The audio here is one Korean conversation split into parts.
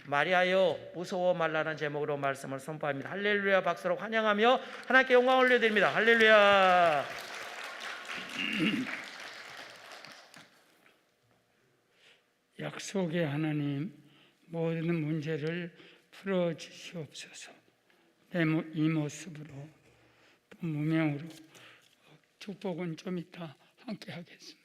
마리아여 무서워 말라는 제목으로 말씀을 선포합니다. 할렐루야. 박수로 환영하며 하나님께 영광을 올려드립니다. 할렐루야. 약속의 하나님, 모든 문제를 풀어주시옵소서. 이 모습으로 또 무명으로 축복은 좀 이따 함께 하겠습니다.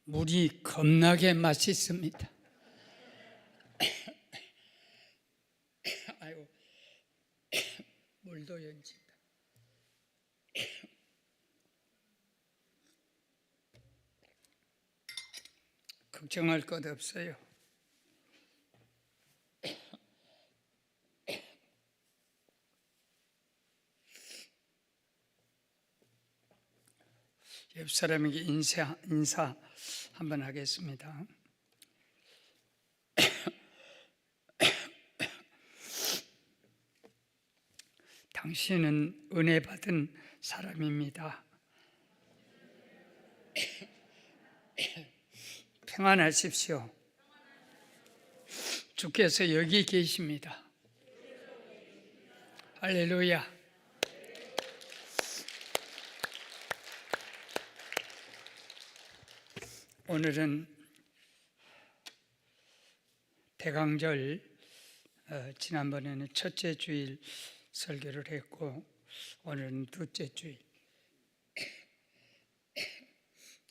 물이 겁나게 맛있습니다. 아이고, 물도 연진다. 걱정할 것 없어요. 옆 사람에게 인사 한번 하겠습니다. 당신은 은혜 받은 사람입니다. 평안하십시오. 주께서 여기 계십니다. 할렐루야. 오늘은 대강절, 지난번에는 첫째 주일 설교를 했고 오늘은 둘째 주일.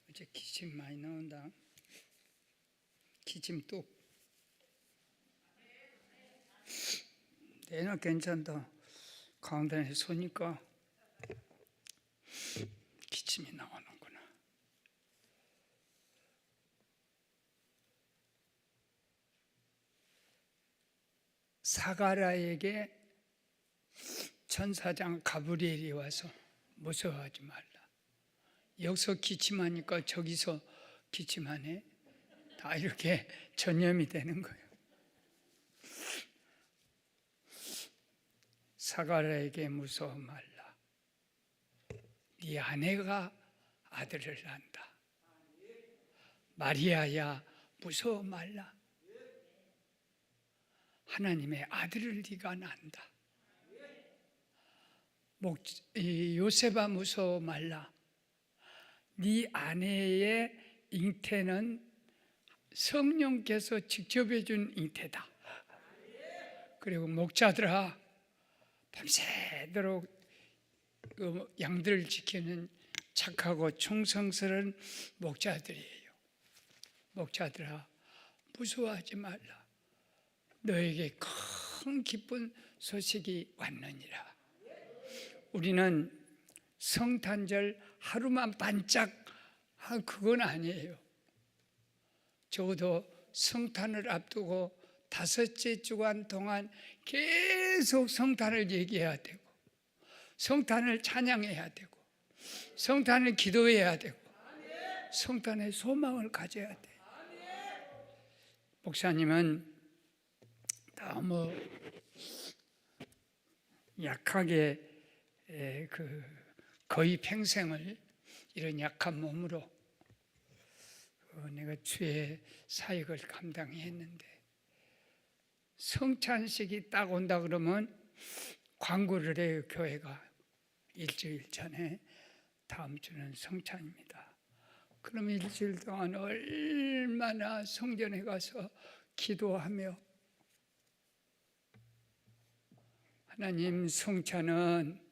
이제 기침 많이 나온다. 기침 뚝. 내나 괜찮다. 가운데에 서니까 기침이 나오는구나. 사가랴에게 천사장 가브리엘이 와서 무서워하지 말라. 여기서 기침하니까 저기서 기침하네. 다 이렇게 전염이 되는 거예요. 사가랴에게 무서워 말라. 네 아내가 아들을 낳는다. 마리아야 무서워 말라. 하나님의 아들을 네가 낳는다. 요셉아 무서워 말라. 네 아내의 잉태는 성령께서 직접 해준 잉태다. 그리고 목자들아 밤새도록 그 양들을 지키는 착하고 충성스러운 목자들이에요. 목자들아 무서워하지 말라. 너에게 큰 기쁜 소식이 왔느니라. 우리는 성탄절 하루만 반짝 그건 아니에요. 적어도 성탄을 앞두고 다섯째 주간 동안 계속 성탄을 얘기해야 되고 성탄을 찬양해야 되고 성탄을 기도해야 되고 성탄의 소망을 가져야 돼. 목사님은 너무 약하게 거의 평생을 이런 약한 몸으로 내가 주의 사역을 감당해 했는데 성찬식이 딱 온다 그러면 광고를 해요. 교회가 일주일 전에 다음 주는 성찬입니다. 그럼 일주일 동안 얼마나 성전에 가서 기도하며 하나님 성찬은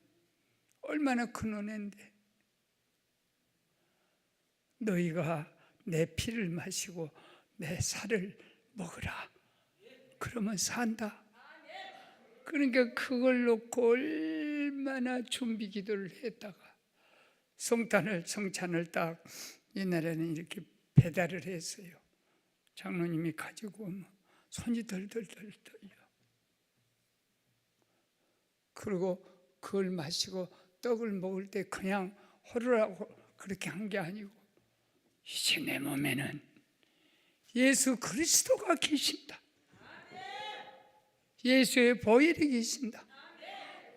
얼마나 큰 은혜인데 너희가 내 피를 마시고 내 살을 먹으라. 그러면 산다. 그러니까 그걸 놓고 얼마나 준비 기도를 했다가 성찬을 딱 옛날에는 이렇게 배달을 했어요. 장로님이 가지고 오면 손이 덜덜덜 떨려. 그리고 그걸 마시고 떡을 먹을 때 그냥 호루라고 그렇게 한 게 아니고 이제 내 몸에는 예수 그리스도가 계신다. 예수의 보혈이 계신다.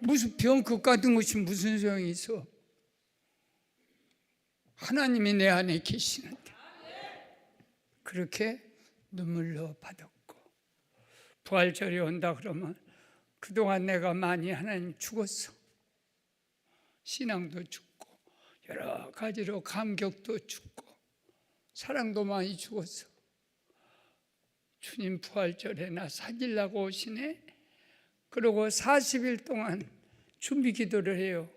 무슨 병것 같은 것이 무슨 소용이 있어? 하나님이 내 안에 계시는데 그렇게 눈물로 받았고, 부활절이 온다 그러면 그동안 내가 많이 하나님 죽었어. 신앙도 죽고 여러 가지로 감격도 죽고 사랑도 많이 죽었어. 주님 부활절에 나 사귀려고 오시네. 그러고 40일 동안 준비 기도를 해요.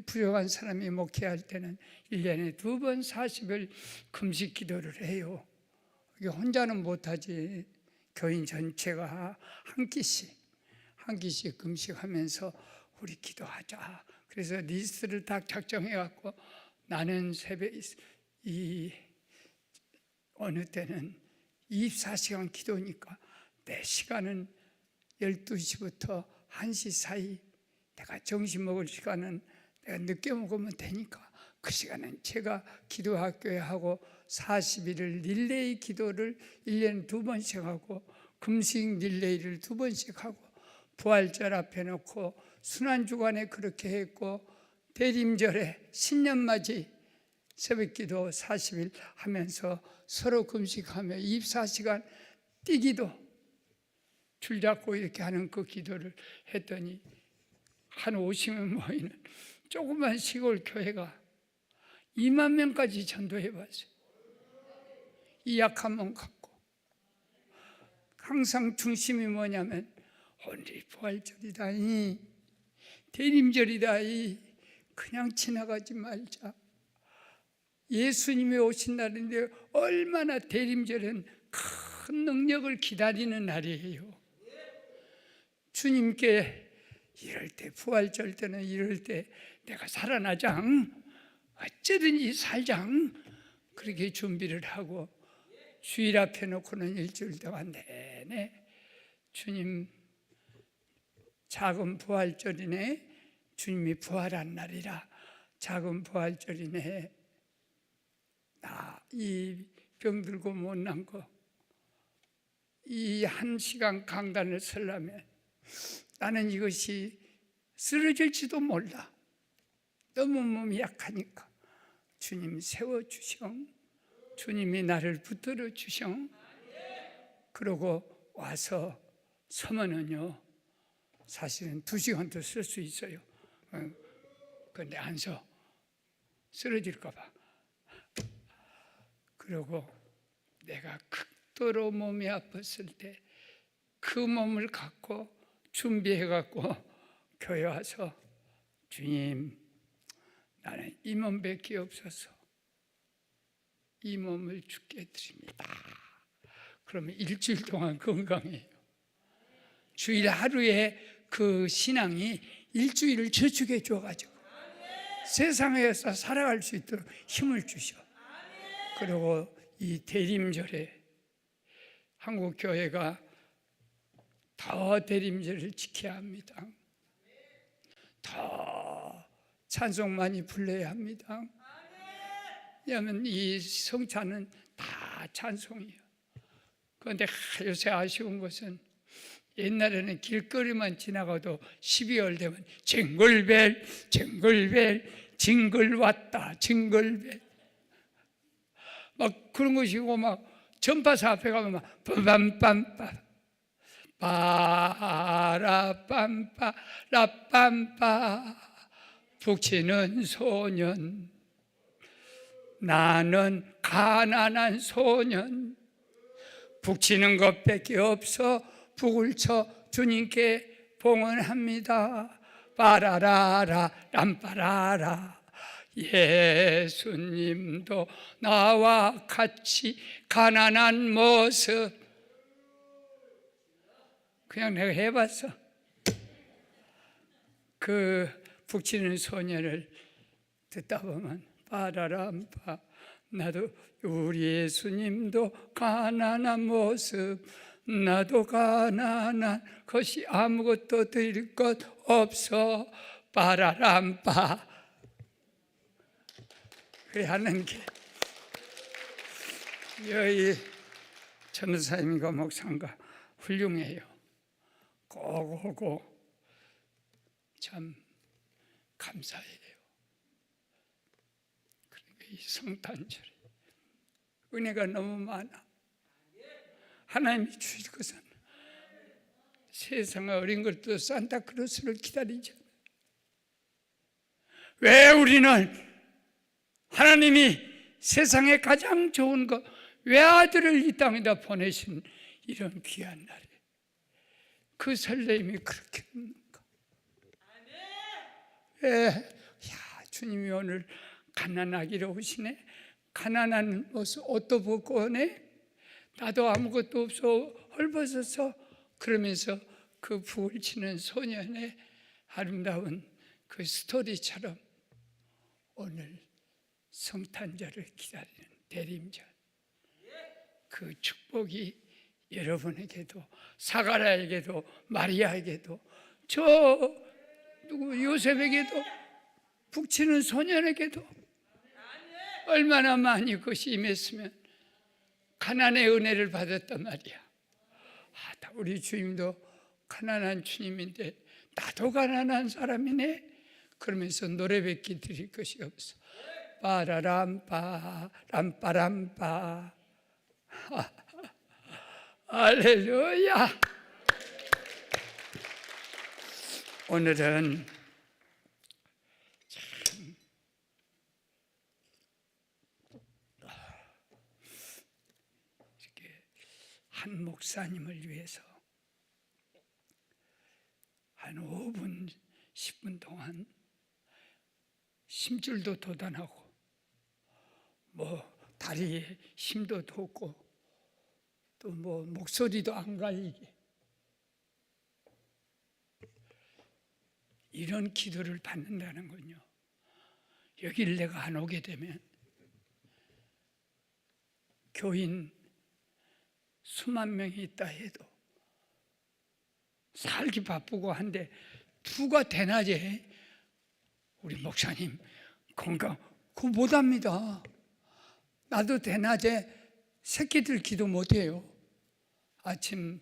부족한 사람이 목회할 때는 1년에 2번 40일 금식 기도를 해요. 이게 혼자는 못하지. 교인 전체가 한 끼씩 금식하면서 우리 기도하자. 그래서 리스트를 딱 작정해 갖고 나는 새벽 어느 때는 24시간 기도니까 내 시간은 12시부터 1시 사이, 내가 점심 먹을 시간은 내가 늦게 먹으면 되니까 그 시간은 제가 기도학교에 하고 40일을 릴레이 기도를 1년에 2번씩 하고 금식 릴레이를 2번씩 하고 부활절 앞에 놓고 순환주간에 그렇게 했고 대림절에 신년맞이 새벽기도 40일 하면서 서로 금식하며 24시간 뛰기도 줄잡고 이렇게 하는 그 기도를 했더니 한 50명 모이는 조그만 시골 교회가 2만 명까지 전도해봤어요. 이 약한 몸 갖고. 항상 중심이 뭐냐면 오늘이 부활절이다니, 대림절이다니, 그냥 지나가지 말자. 예수님이 오신 날인데 얼마나 대림절은 큰 능력을 기다리는 날이에요. 주님께 이럴 때, 부활절 때는 이럴 때 내가 살아나장, 어쩌든지 살장, 그렇게 준비를 하고 주일 앞에 놓고는 일주일 동안 내내 주님 작은 부활절이네, 주님이 부활한 날이라 작은 부활절이네, 나 이 병들고 못난 거 이 1시간 강단을 서려면 나는 이것이 쓰러질지도 몰라. 너무 몸이 약하니까 주님 세워주셔. 주님이 나를 붙들어 주셔. 그러고 와서 서면은요 사실은 2시간도 쓸 수 있어요. 그런데 안 서. 쓰러질까 봐. 그리고 내가 극도로 몸이 아팠을 때 그 몸을 갖고 준비해갖고 교회 와서 주님, 나는 이 몸밖에 없어서 이 몸을 주께 드립니다. 그러면 일주일 동안 건강해요. 주일 하루에 그 신앙이 일주일을 저축해 줘가지고 세상에서 살아갈 수 있도록 힘을 주셔. 그리고 이 대림절에 한국 교회가 더 대림절을 지켜야 합니다. 더 찬송 많이 불러야 합니다. 왜냐하면 이 성찬은 다 찬송이에요. 그런데 요새 아쉬운 것은 옛날에는 길거리만 지나가도 12월 되면 징글벨 징글벨 징글 왔다 징글벨 막 그런 것이고, 막 전파사 앞에 가면 막 빰빰빰빰 빠라빰빠 라빰빠 북치는 소년, 나는 가난한 소년, 북치는 것밖에 없어 북을 쳐 주님께 봉헌합니다. 빠라라라 람빠라라. 예수님도 나와 같이 가난한 모습. 그냥 내가 해봤어. 그 북치는 소녀를 듣다 보면 빠라람빠, 나도 우리 예수님도 가난한 모습 나도 가난한 것이 아무것도 드릴 것 없어 빠라람빠. 그래 하는 게 여기 전도사님과 목사님과 훌륭해요. 꼭 오고 참 감사해요. 그러니까 이 성탄절에 은혜가 너무 많아. 하나님이 주실 것은 세상의 어린 것도 산타크로스를 기다리잖아요. 왜 우리는 하나님이 세상에 가장 좋은 것 외아들을 이 땅에다 보내신 이런 귀한 날에 그 설렘이 그렇게 없는가? 주님이 오늘 가난하기로 오시네. 가난한 옷도 벗고 오네. 나도 아무것도 없어 헐벗어서. 그러면서 그 북을 치는 소년의 아름다운 그 스토리처럼 오늘 성탄절을 기다리는 대림절, 그 축복이 여러분에게도, 사가랴에게도, 마리아에게도, 저 누구 요셉에게도, 북치는 소년에게도 얼마나 많이 그것이 임했으면 가난의 은혜를 받았단 말이야. 우리 주님도 가난한 주님인데 나도 가난한 사람이네. 그러면서 노래밖에 드릴 것이 없어. 빠라람빠 람빠람빠. 할렐루야. 오늘은 참 이렇게 한 목사님을 위해서 한 5분, 10분 동안 심줄도 돋아나고 다리에 힘도 돋고 또 목소리도 안 갈리게 이런 기도를 받는다는 건요, 여기를 내가 안 오게 되면 교인 수만 명이 있다 해도 살기 바쁘고 한데 누가 대낮에 우리 목사님 건강 그거 못합니다. 나도 대낮에 새끼들 기도 못해요. 아침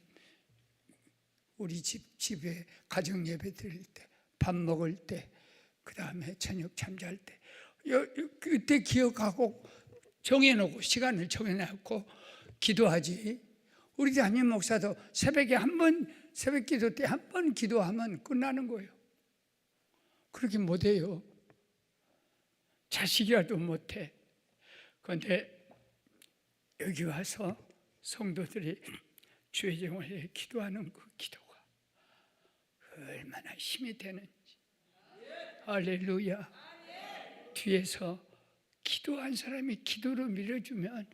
우리 집에 가정 예배 드릴 때, 밥 먹을 때, 그 다음에 저녁 잠잘 때 그때 기억하고 정해놓고 시간을 정해놓고 기도하지. 우리 담임 목사도 새벽에 한 번, 새벽 기도 때 한 번 기도하면 끝나는 거예요. 그렇게 못해요. 자식이라도 못해. 그런데 여기 와서 성도들이 주의 정원에 기도하는 그 기도가 얼마나 힘이 되는지. 할렐루야. 뒤에서 기도한 사람이 기도로 밀어주면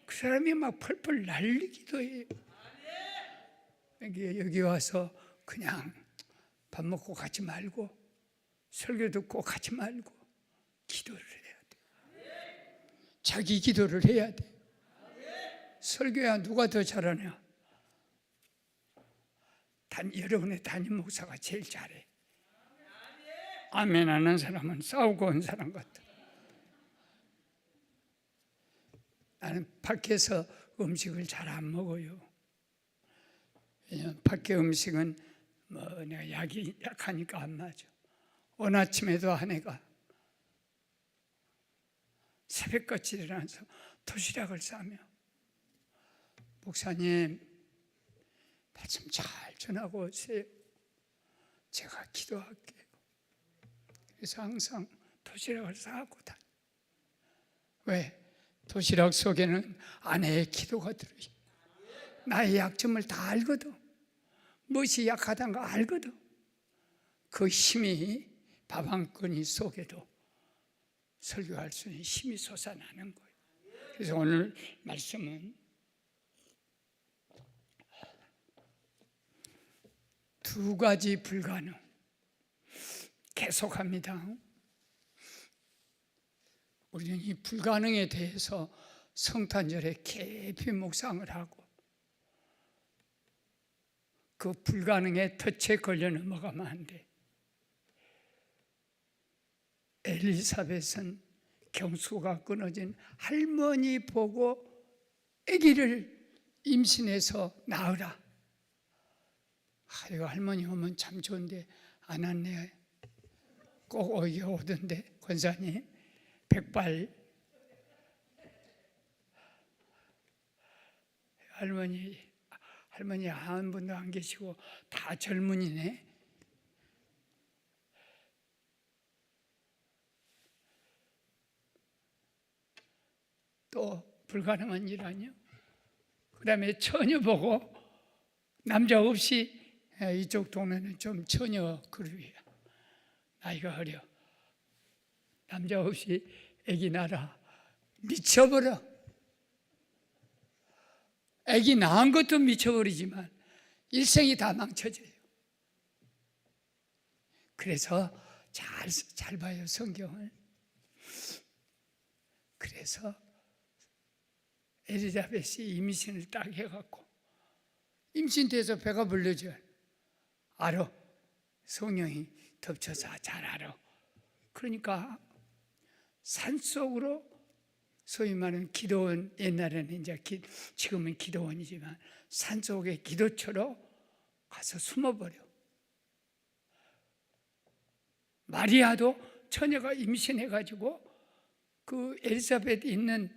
그 사람이 막 펄펄 날리기도 해요. 여기 와서 그냥 밥 먹고 가지 말고 설교 듣고 가지 말고 기도를 해야 돼. 자기 기도를 해야 돼. 설교야 누가 더 잘하냐? 여러분의 담임 목사가 제일 잘해. 아멘 하는 사람은 싸우고 온 사람 같아. 나는 밖에서 음식을 잘 안 먹어요. 왜냐하면 밖에 음식은 내가 약이 약하니까 안 맞아. 오늘 아침에도 아내가 새벽같이 일어나서 도시락을 싸며 목사님 말씀 잘 전하고 오세요. 제가 기도할게요. 그래서 항상 도시락을 싸고 다녀. 왜? 도시락 속에는 아내의 기도가 들어있어. 나의 약점을 다 알거든. 무엇이 약하다는 거 알거든. 그 힘이 밥 한 끼니 속에도 설교할 수 있는 힘이 솟아나는 거예요. 그래서 오늘 말씀은 두 가지 불가능. 계속합니다. 우리는 이 불가능에 대해서 성탄절에 깊이 묵상을 하고 그 불가능의 덫에 걸려 넘어가면 안 돼. 엘리사벳은 경수가 끊어진 할머니 보고 아기를 임신해서 낳으라. 이거 할머니 오면 참 좋은데 안 왔네. 꼭 오게 오던데 권사님 백발 할머니 한 분도 안 계시고 다 젊은이네. 또 불가능한 일 아니요? 그 다음에 처녀 보고 남자 없이 이쪽 동네는 좀 처녀 그룹이야. 나이가 어려. 남자 없이 아기 낳아라. 미쳐버려. 아기 낳은 것도 미쳐버리지만 일생이 다 망쳐져요. 그래서 잘 봐요 성경을. 그래서 엘리자벳이 임신을 딱 해갖고 임신돼서 배가 불러져. 알아. 성령이 덮쳐서 잘 알아. 그러니까 산속으로 소위 말하는 기도원, 옛날에는 이제 지금은 기도원이지만 산속의 기도처로 가서 숨어버려. 마리아도 처녀가 임신해가지고 그 엘리사벳 있는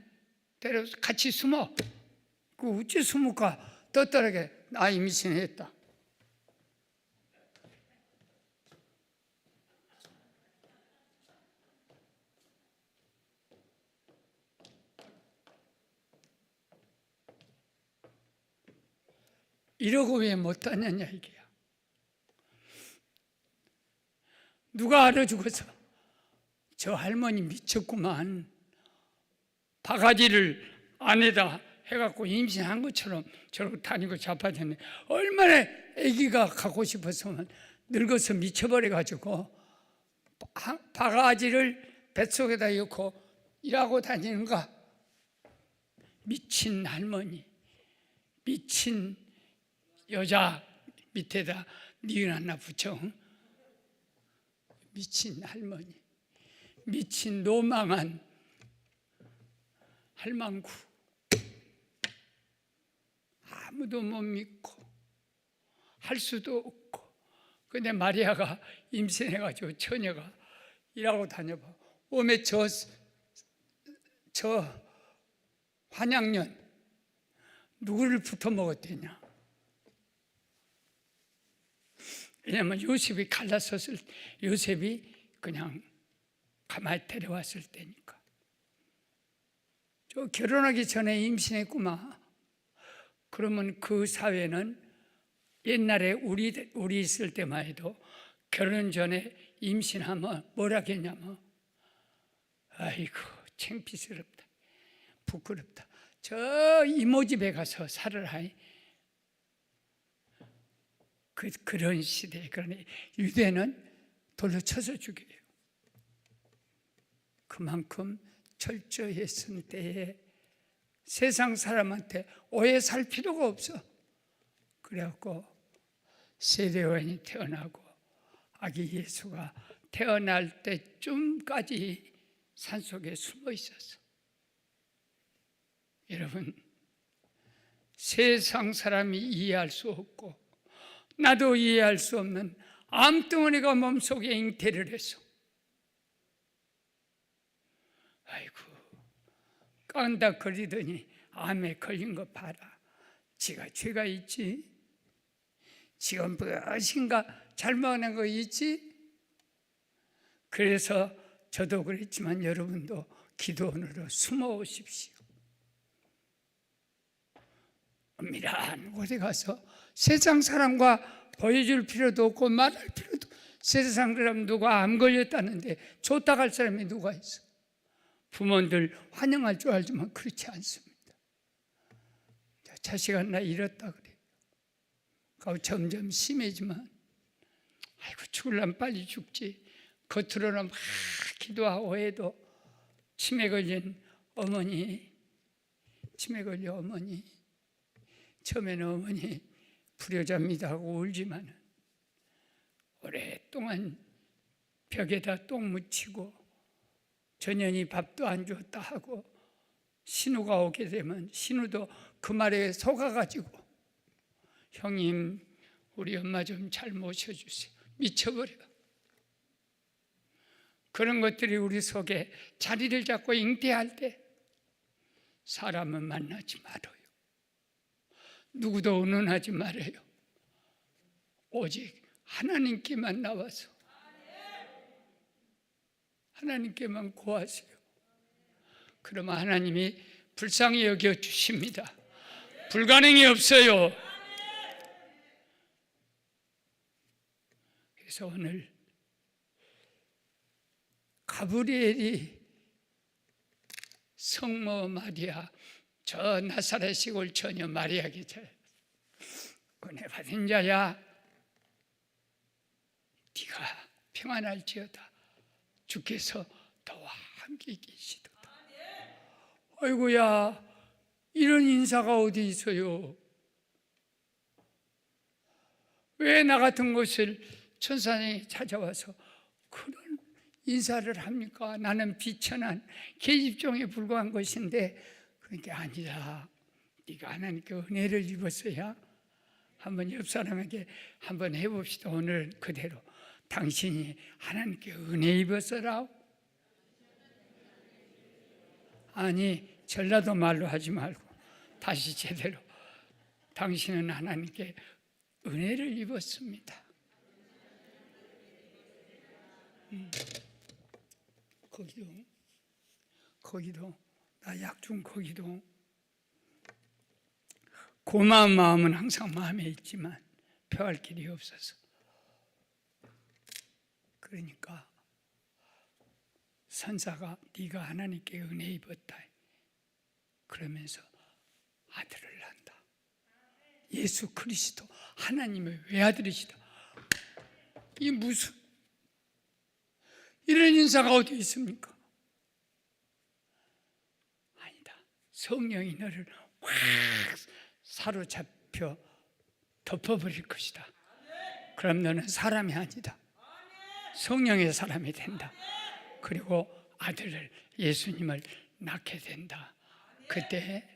데로 같이 숨어. 그 어찌 숨을까? 떳떳하게 나 임신했다. 이러고 왜 못하느냐 이게야. 누가 알아주고서 저 할머니 미쳤구만. 바가지를 안에다 해갖고 임신한 것처럼 저러고 다니고 자빠졌네. 얼마나 아기가 갖고 싶었으면 늙어서 미쳐버려가지고 바가지를 뱃속에다 넣고 일하고 다니는가. 미친 할머니, 미친 여자 밑에다 니은 하나 붙여. 미친 할머니, 미친 노망한 할망구. 아무도 못 믿고 할 수도 없고. 근데 마리아가 임신해가지고 처녀가 일하고 다녀봐. 오메 저 환양년 누구를 붙어 먹었대냐. 왜냐하면 요셉이 갈라섰을 요셉이 그냥 가만히 데려왔을 때니까. 저 결혼하기 전에 임신했구만. 그러면 그 사회는 옛날에 우리 있을 때만 해도 결혼 전에 임신하면 뭐라 했냐면 아이고 창피스럽다, 부끄럽다. 저 이모 집에 가서 살아라. 그런 시대에. 그러니 유대는 돌로 쳐서 죽여요. 그만큼 철저했을 때에 세상 사람한테 오해 살 필요가 없어. 그래갖고 세례요한이 태어나고 아기 예수가 태어날 때쯤까지 산속에 숨어 있었어. 여러분, 세상 사람이 이해할 수 없고 나도 이해할 수 없는 암덩어리가 몸속에 잉태를 했어. 아이고, 깐닥거리더니 암에 걸린 거 봐라. 지가 죄가 있지? 지가 무엇인가 잘못한 거 있지? 그래서 저도 그랬지만 여러분도 기도원으로 숨어 오십시오. 은밀한 곳에 가서 세상 사람과 보여줄 필요도 없고 말할 필요도 없고. 세상 사람 누가 암 걸렸다는데 좋다 갈 사람이 누가 있어? 부모들 환영할 줄 알지만 그렇지 않습니다. 자식아 나 이렇다 그래. 점점 심해지만 아이고 죽으려면 빨리 죽지. 겉으로는 막 기도하고 해도 치매 걸린 어머니, 처음에는 어머니 불효자입니다 하고 울지만 오랫동안 벽에다 똥 묻히고 전현이 밥도 안 줬다 하고 신우가 오게 되면 신우도 그 말에 속아가지고 형님 우리 엄마 좀 잘 모셔주세요. 미쳐버려. 그런 것들이 우리 속에 자리를 잡고 잉태할 때 사람은 만나지 말아요. 누구도 의논하지 말아요. 오직 하나님께만 나와서 하나님께만 구하세요. 그러면 하나님이 불쌍히 여겨주십니다. 불가능이 없어요. 그래서 오늘 가브리엘이 성모 마리아, 저 나사렛 시골 처녀 마리아에게 은혜 받은 자야, 네가 평안할지어다. 주께서 너와 함께 계시도다. 아이고야, 이런 인사가 어디 있어요? 왜 나 같은 곳을 천사장이 찾아와서 그런 인사를 합니까? 나는 비천한 계집종에 불과한 것인데. 그러니까 아니다. 네가 하나님께 은혜를 입었어야. 한번 옆 사람에게 한번 해봅시다. 오늘 그대로 당신이 하나님께 은혜 입었어라. 아니, 전라도 말로 하지 말고 다시 제대로 당신은 하나님께 은혜를 입었습니다. 거기도 나 약중 거기도 고마운 마음은 항상 마음에 있지만 표할 길이 없어서, 그러니까 선사가 네가 하나님께 은혜 입었다 그러면서 아들을 낳는다. 예수 그리스도 하나님의 외아들이시다. 이 무슨 이런 인사가 어디 있습니까? 아니다. 성령이 너를 확 사로잡혀 덮어버릴 것이다. 그럼 너는 사람이 아니다. 성령의 사람이 된다. 그리고 아들을, 예수님을 낳게 된다. 그때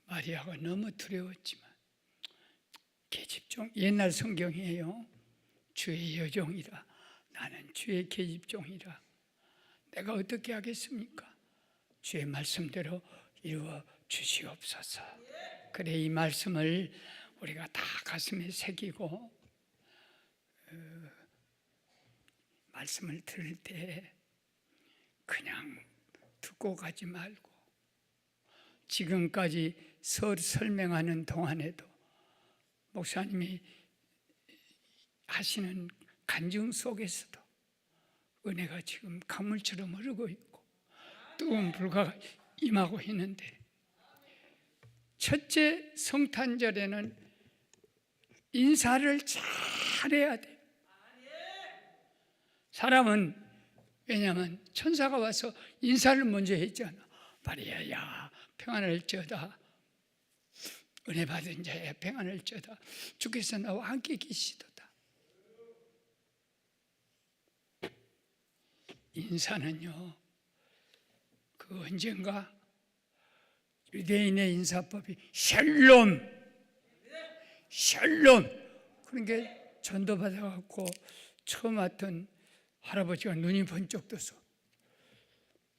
마리아가 너무 두려웠지만 계집종, 옛날 성경이에요. 주의 여종이라, 나는 주의 계집종이라, 내가 어떻게 하겠습니까? 주의 말씀대로 이루어 주시옵소서. 그래, 이 말씀을 우리가 다 가슴에 새기고 말씀을 들을 때 그냥 듣고 가지 말고, 지금까지 설명하는 동안에도 목사님이 하시는 간증 속에서도 은혜가 지금 강물처럼 흐르고 있고 뜨거운 불과 임하고 있는데, 첫째 성탄절에는 인사를 잘해야 돼. 사람은, 왜냐하면 천사가 와서 인사를 먼저 했잖아. 마리아야 평안할지어다, 은혜 받은 자야 평안할지어다, 주께서 나와 함께 계시도다. 인사는요, 그 언젠가 유대인의 인사법이 샬롬, 그러니까 전도받아갖고 처음 왔던 할아버지가 눈이 번쩍 떠서,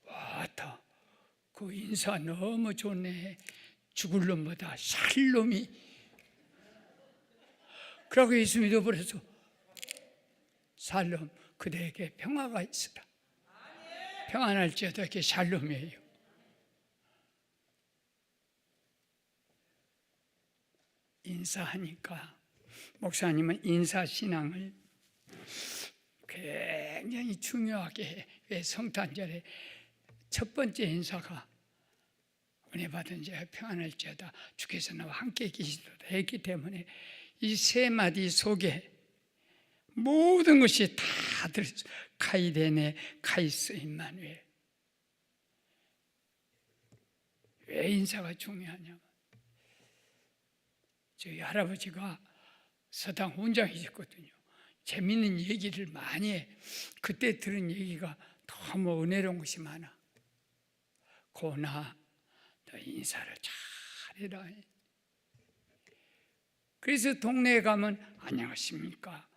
와다, 그 인사 너무 좋네, 죽을 놈보다 샬롬이. 그러고 예수 믿어버려서 샬롬, 그대에게 평화가 있으라. 평안할지어다, 이게 샬롬이에요. 인사하니까 목사님은 인사신앙을 굉장히 중요하게 해. 왜? 성탄절에 첫 번째 인사가 은혜 받은 자야 평안할지어다, 주께서 나와 함께 계시도다 했기 때문에 이 세 마디 속에 모든 것이 다 들어있어. 카이레네 카이스 임마누엘. 왜 인사가 중요하냐면, 저희 할아버지가 서당 원장이셨거든요. 재밌는 얘기를 많이 해. 그때 들은 얘기가 너무 은혜로운 것이 많아. 고나 너 인사를 잘해라. 그래서 동네에 가면 안녕하십니까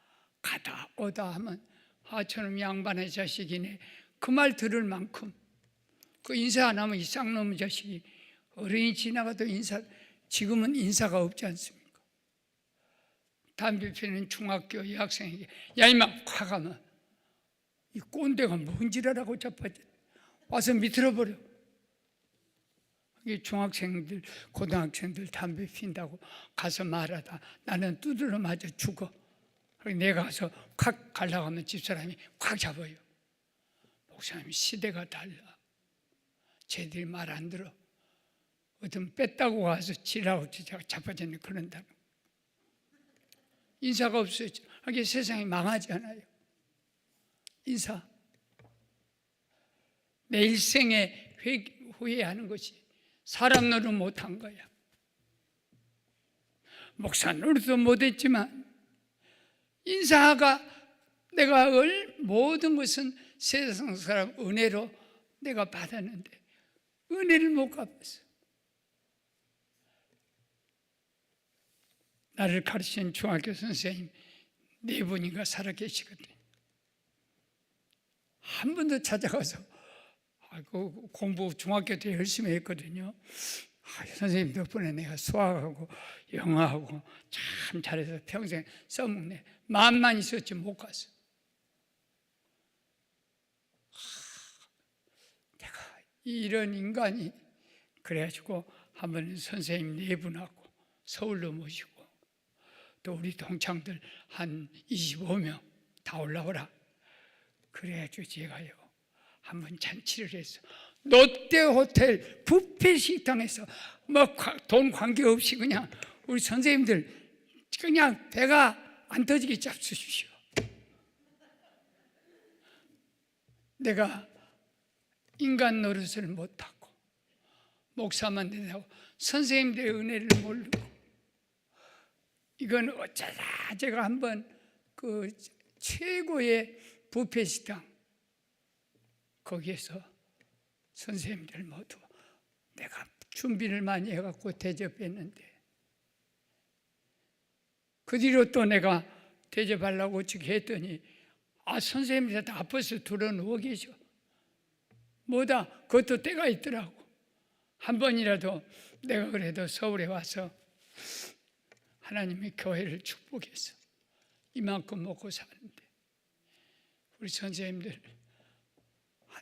가다 오다 하면 저놈 양반의 자식이네 그 말 들을 만큼 그 인사 안 하면 이 쌍놈의 자식이 어른이 지나가도 지금은 인사가 없지 않습니까? 담배 피우는 중학교 여학생에게 야 이마 확 하면 이 꼰대가 뭔 지랄하고 자빠져 와서 밑으로 버려. 중학생들 고등학생들 담배 핀다고 가서 말하다 나는 두드러 맞아 죽어. 내가 가서 콱 가려고 하면 집사람이 콱 잡아요. 목사님 시대가 달라. 쟤들이 말 안 들어. 어떤 뺐다고 가서 지라고 자빠졌네 그런다는. 인사가 없어요. 하긴 세상이 망하지 않아요. 인사. 내 일생에 후회하는 것이 사람 노릇 못한 거야. 목사 노릇도 못했지만 인사가 내가 모든 것은 세상 사람 은혜로 내가 받았는데 은혜를 못 갚았어. 나를 가르친 중학교 선생님 4분인가 살아계시거든. 한 번도 찾아가서 공부 중학교 때 열심히 했거든요. 선생님 덕분에 내가 수학하고 영어하고 참 잘해서 평생 써먹네. 마음만 있었지 못 갔어. 내가 이런 인간이 그래가지고 한 번은 선생님 4분하고 서울로 모시고 또 우리 동창들 한 25명 다 올라오라. 그래가지고 제가요 한번 잔치를 했어. 롯데호텔 뷔페 식당에서 뭐 돈 관계없이 그냥 우리 선생님들 그냥 배가 안 터지게 잡수십시오. 내가 인간 노릇을 못하고 목사만 된다고 선생님들의 은혜를 모르고 이건 어쩌다 제가 한번 그 최고의 뷔페 식당 거기에서 선생님들 모두 내가 준비를 많이 해갖고 대접했는데 그 뒤로 또 내가 대접하려고 어떻게 했더니 선생님들한테 앞에서 들어 누워 계셔. 뭐다 그것도 때가 있더라고. 한 번이라도 내가 그래도 서울에 와서 하나님의 교회를 축복해서 이만큼 먹고 사는데 우리 선생님들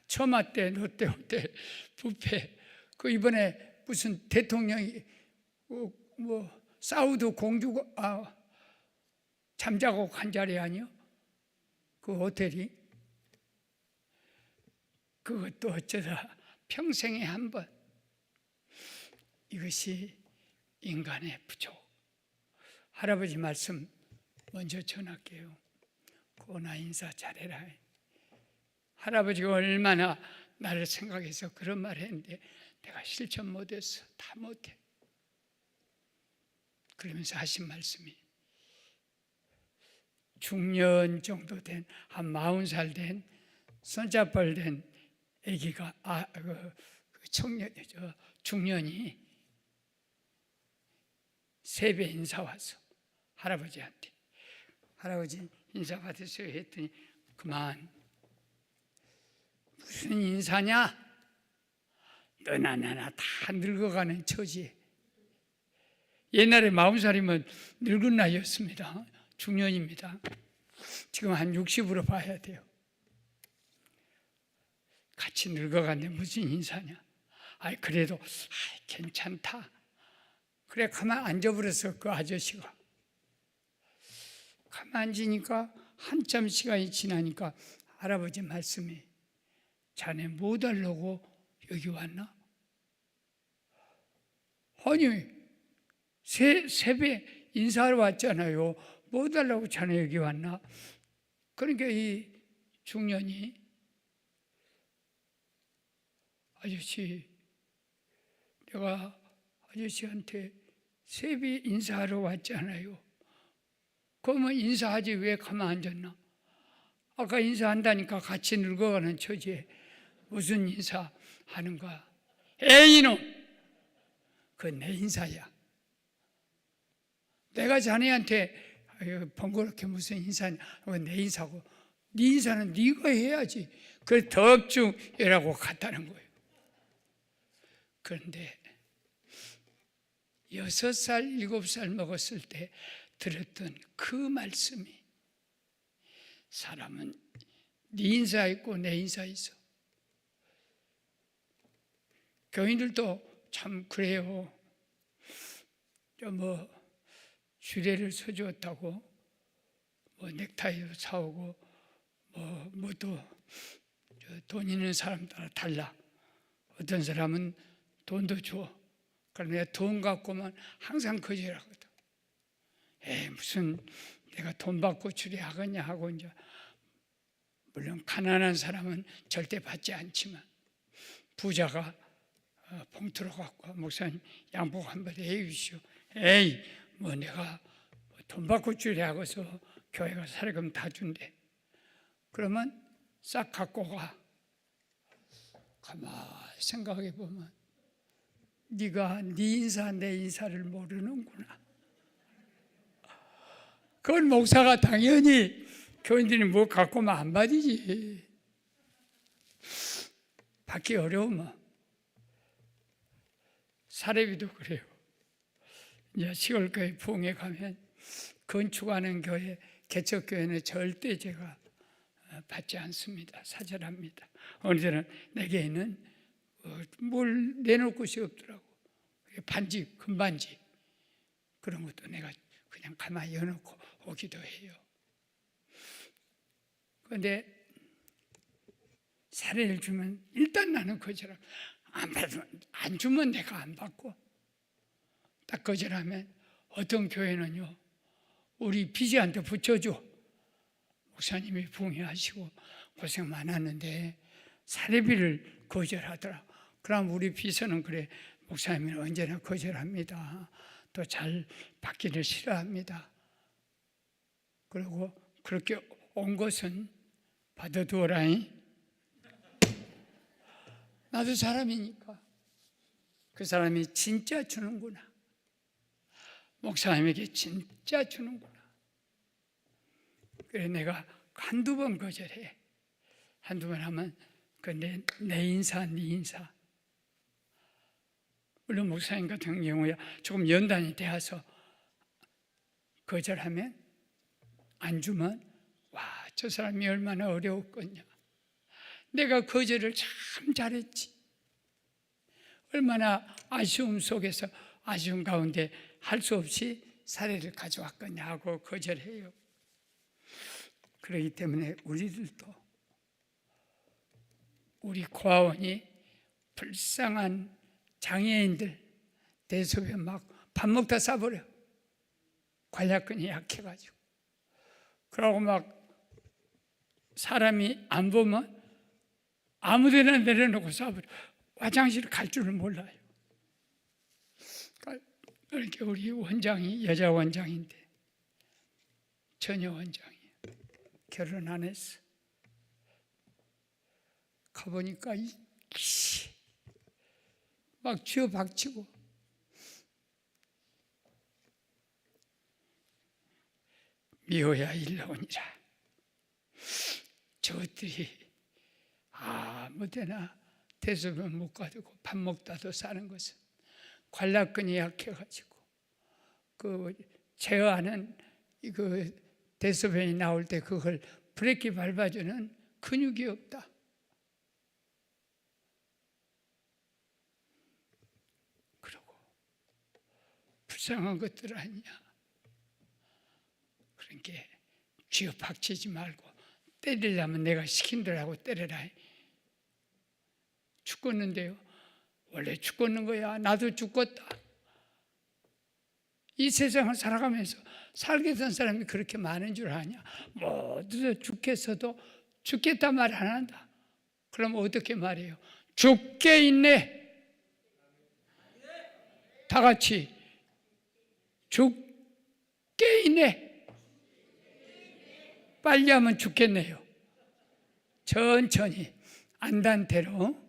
처마 때 롯데호텔 뷔페 그 이번에 무슨 대통령이 뭐 사우드 공주가 잠자고 간 자리 아니요? 그 호텔이 그것도 어쩌다 평생에 한 번. 이것이 인간의 부족. 할아버지 말씀 먼저 전할게요. 고나 인사 잘해라. 할아버지가 얼마나 나를 생각해서 그런 말을 했는데 내가 실천 못했어. 다 못해. 그러면서 하신 말씀이 중년 정도 된 한 40살 된 손자뻘 된 아기가 청년이죠. 중년이 세배 인사 와서 할아버지한테 할아버지 인사 받으세요 했더니 그만 무슨 인사냐? 너나 나나 다 늙어가는 처지에 옛날에 40살이면 늙은 나이였습니다. 중년입니다. 지금 한 60으로 봐야 돼요. 같이 늙어갔는데 무슨 인사냐? 그래도 괜찮다. 그래 가만 앉아버렸어. 그 아저씨가 가만 앉으니까 한참 시간이 지나니까 할아버지 말씀이 자네 뭐 달라고 여기 왔나? 아니 세배 인사하러 왔잖아요. 뭐 달라고 자네 여기 왔나? 그러니까 이 중년이 아저씨 내가 아저씨한테 세비 인사하러 왔잖아요. 그러면 인사하지 왜 가만 앉았나? 아까 인사한다니까 같이 늙어가는 처지에 무슨 인사하는가? 에이 이놈! 그건 내 인사야. 내가 자네한테 번거롭게 무슨 인사냐? 그건 내 인사고 네 인사는 네가 해야지. 그래서 덕중이라고 갔다는 거예요. 그런데 6살, 7살 먹었을 때 들었던 그 말씀이 사람은 네 인사 있고 내 인사 있어. 교인들도 참 그래요. 주례를 서주었다고 넥타이도 사오고 뭐도 돈 있는 사람 따라 달라. 어떤 사람은 돈도 줘. 그럼 내가 돈 갖고만 항상 거절하거든. 무슨 내가 돈 받고 주례하겠냐 하고 이제 물론 가난한 사람은 절대 받지 않지만 부자가 봉투로 갖고 목사님 양복 한번 해주시오. 내가 돈 받고 주례하고서 교회가 사례금 다 준대. 그러면 싹 갖고 가. 가만히 생각해 보면 네가 네 인사 내 인사를 모르는구나. 그건 목사가 당연히 교인들이 뭐 갖고만 안 받이지. 받기 어려우면. 사례비도 그래요. 이제 시골교회 부흥회 가면 건축하는 교회, 개척교회는 절대 제가 받지 않습니다. 사절합니다. 어느 때는 내게는 뭘 내놓을 곳이 없더라고. 반지, 금반지 그런 것도 내가 그냥 가만히 여놓고 오기도 해요. 그런데 사례를 주면 일단 나는 거절하고 안 주면 내가 안 받고 딱 거절하면 어떤 교회는요 우리 비지한테 붙여줘. 목사님이 부흥회하시고 고생 많았는데 사례비를 거절하더라. 그럼 우리 비서는 그래 목사님은 언제나 거절합니다. 또 잘 받기를 싫어합니다. 그리고 그렇게 온 것은 받아두어라잉. 나도 사람이니까 그 사람이 진짜 주는구나. 목사님에게 진짜 주는구나. 그래 내가 한두 번 거절해. 한두 번 하면 내 인사, 네 인사. 물론 목사님 같은 경우야 조금 연단이 되어서 거절하면 안 주면 저 사람이 얼마나 어려웠겠냐. 내가 거절을 참 잘했지. 얼마나 아쉬움 속에서 아쉬움 가운데 할 수 없이 사례를 가져왔겠냐 하고 거절해요. 그렇기 때문에 우리들도 우리 고아원이 불쌍한 장애인들 대소변 막 밥 먹다 싸버려. 관략근이 약해가지고. 그러고 막 사람이 안 보면 아무데나 내려놓고 싸버려. 화장실 갈 줄을 몰라요. 이렇게 우리 원장이 여자 원장인데 처녀 원장이 결혼 안 했어. 가보니까 막 쥐어 박치고 미워야 일러오니라. 저것들이 아무데나 대소변 못 가지고 밥 먹다도 사는 것은 관략근이 약해가지고 그 제어하는 그 대소변이 나올 때 그걸 브레이크 밟아주는 근육이 없다. 그러고 불쌍한 것들 아니냐. 그러니까 쥐어 박치지 말고 때리려면 내가 시킨 대로 하고 때려라. 죽겠는데요. 원래 죽겠는 거야. 나도 죽겠다. 이 세상을 살아가면서 살게 된 사람이 그렇게 많은 줄 아냐. 모두 죽겠어도 죽겠다 말 안 한다. 그럼 어떻게 말해요? 죽게 있네. 다 같이 죽게이네. 빨리 하면 죽겠네요. 천천히 안단대로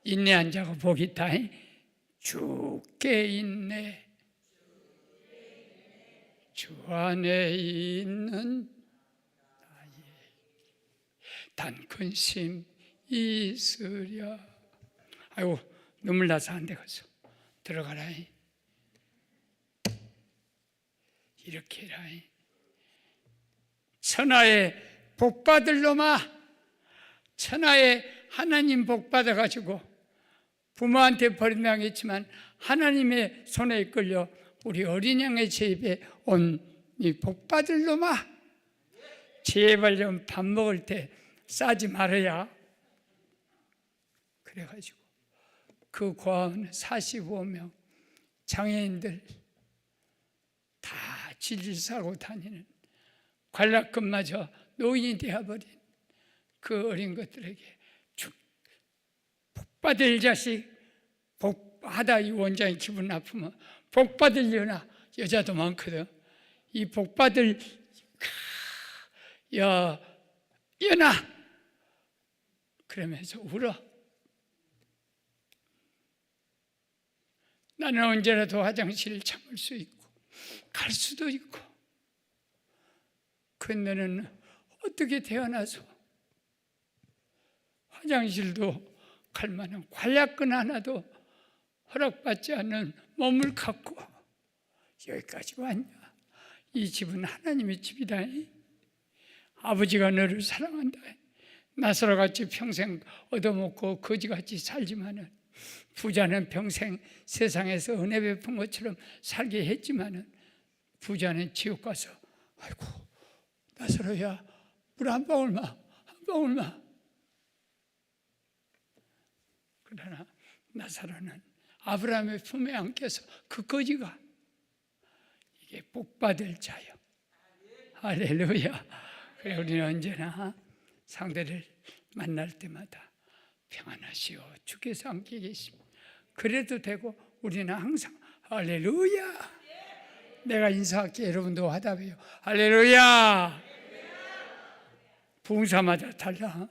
인내한 자가 복이 있다. 죽게있네. 주 안에 있는 나의 단큰 심 있으랴. 아이고 눈물 나서 안 되겠어. 들어가라. 이렇게 해라. 천하의 복받을 놈아, 천하의 하나님 복받아가지고 부모한테 버림당했지만 하나님의 손에 이끌려 우리 어린 양의 제 입에 온 이 복받을 놈아, 제발 좀 밥 먹을 때 싸지 말아야. 그래가지고 그 고아원 45명 장애인들 다 질질 싸고 다니는 관락금마저 노인이 되어버린 그 어린 것들에게 복받을 자식, 복하다 이 원장이 기분 나쁘면 복받으려나. 여자도 많거든. 이 복받을 연아 그러면서 울어. 나는 언제라도 화장실을 참을 수 있고 갈 수도 있고, 그 너는 어떻게 태어나서 화장실도 갈 만한 관략근 하나도 허락받지 않는 몸을 갖고 여기까지 왔냐. 이 집은 하나님의 집이다. 아버지가 너를 사랑한다. 나사로같이 평생 얻어먹고 거지같이 살지만은, 부자는 평생 세상에서 은혜 베푼 것처럼 살게 했지만은, 부자는 지옥 가서 아이고 나사로야 물 한 방울만, 한 방울만. 그러나 나사로는 아브라함의 품에 안겨서 그 거지가 이게 복받을 자요. 할렐루야. 그래 우리는 언제나 상대를 만날 때마다 평안하시오, 주께서 함께 계십니다. 그래도 되고 우리는 항상 할렐루야. 내가 인사할게. 여러분도 화답해요. 할렐루야. 부흥사마다 달라.